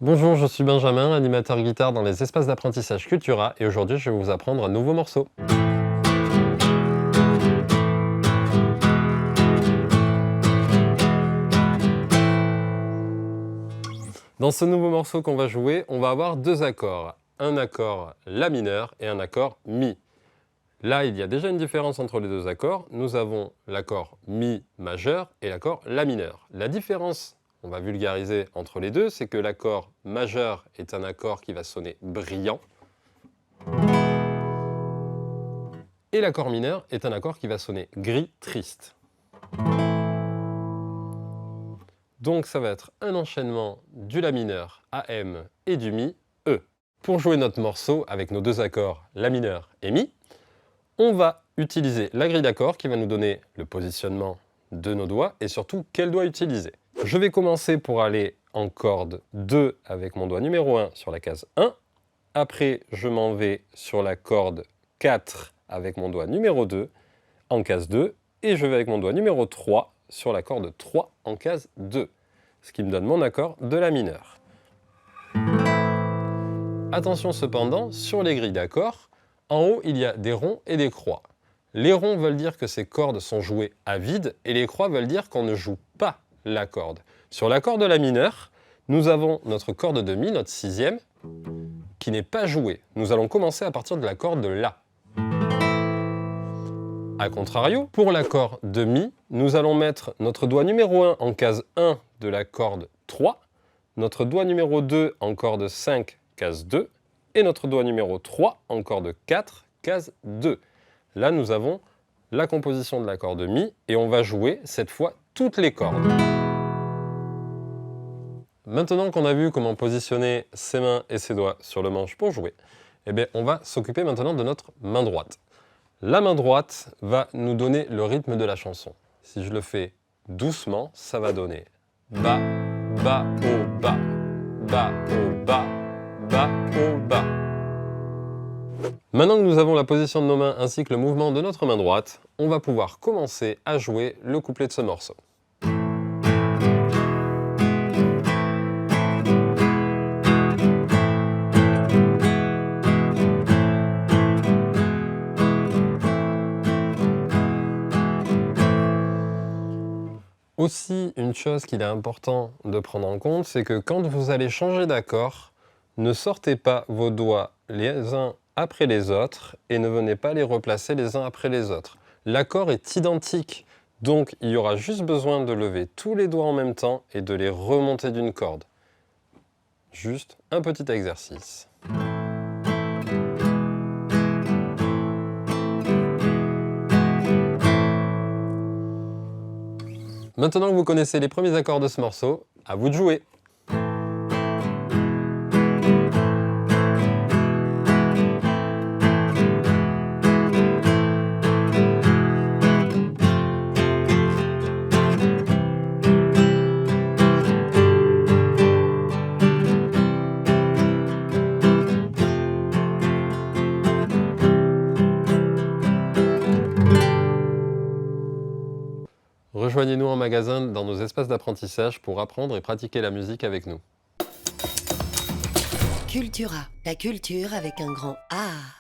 Bonjour, je suis Benjamin, animateur guitare dans les espaces d'apprentissage Cultura et aujourd'hui je vais vous apprendre un nouveau morceau. Dans ce nouveau morceau qu'on va jouer, on va avoir deux accords. Un accord La mineur et un accord Mi. Là, il y a déjà une différence entre les deux accords. Nous avons l'accord Mi majeur et l'accord La mineur. La différence, on va vulgariser entre les deux, c'est que l'accord majeur est un accord qui va sonner brillant. Et l'accord mineur est un accord qui va sonner gris, triste. Donc ça va être un enchaînement du La mineur AM et du Mi E. Pour jouer notre morceau avec nos deux accords La mineur et Mi, on va utiliser la grille d'accords qui va nous donner le positionnement de nos doigts et surtout quel doigt utiliser. Je vais commencer pour aller en corde 2 avec mon doigt numéro 1 sur la case 1. Après, je m'en vais sur la corde 4 avec mon doigt numéro 2 en case 2. Et je vais avec mon doigt numéro 3 sur la corde 3 en case 2. Ce qui me donne mon accord de La mineur. Attention cependant, sur les grilles d'accords, en haut, il y a des ronds et des croix. Les ronds veulent dire que ces cordes sont jouées à vide et les croix veulent dire qu'on ne joue pas la corde. Sur l'accord de La mineur, nous avons notre corde de Mi, notre sixième, qui n'est pas jouée. Nous allons commencer à partir de la corde de La. A contrario, pour l'accord de Mi, nous allons mettre notre doigt numéro 1 en case 1 de la corde 3, notre doigt numéro 2 en corde 5, case 2, et notre doigt numéro 3 en corde 4, case 2. Là, nous avons la composition de l'accord de Mi et on va jouer cette fois toutes les cordes. Maintenant qu'on a vu comment positionner ses mains et ses doigts sur le manche pour jouer, eh bien, on va s'occuper maintenant de notre main droite. La main droite va nous donner le rythme de la chanson. Si je le fais doucement, ça va donner Ba, Ba, Au, Ba, Ba, Au, Ba, Ba, Au, Ba. Maintenant que nous avons la position de nos mains ainsi que le mouvement de notre main droite, on va pouvoir commencer à jouer le couplet de ce morceau. Aussi, une chose qu'il est important de prendre en compte, c'est que quand vous allez changer d'accord, ne sortez pas vos doigts les uns après les autres et ne venez pas les replacer les uns après les autres. L'accord est identique, donc il y aura juste besoin de lever tous les doigts en même temps et de les remonter d'une corde. Juste un petit exercice. Maintenant que vous connaissez les premiers accords de ce morceau, à vous de jouer! Rejoignez-nous en magasin dans nos espaces d'apprentissage pour apprendre et pratiquer la musique avec nous. Cultura, la culture avec un grand A.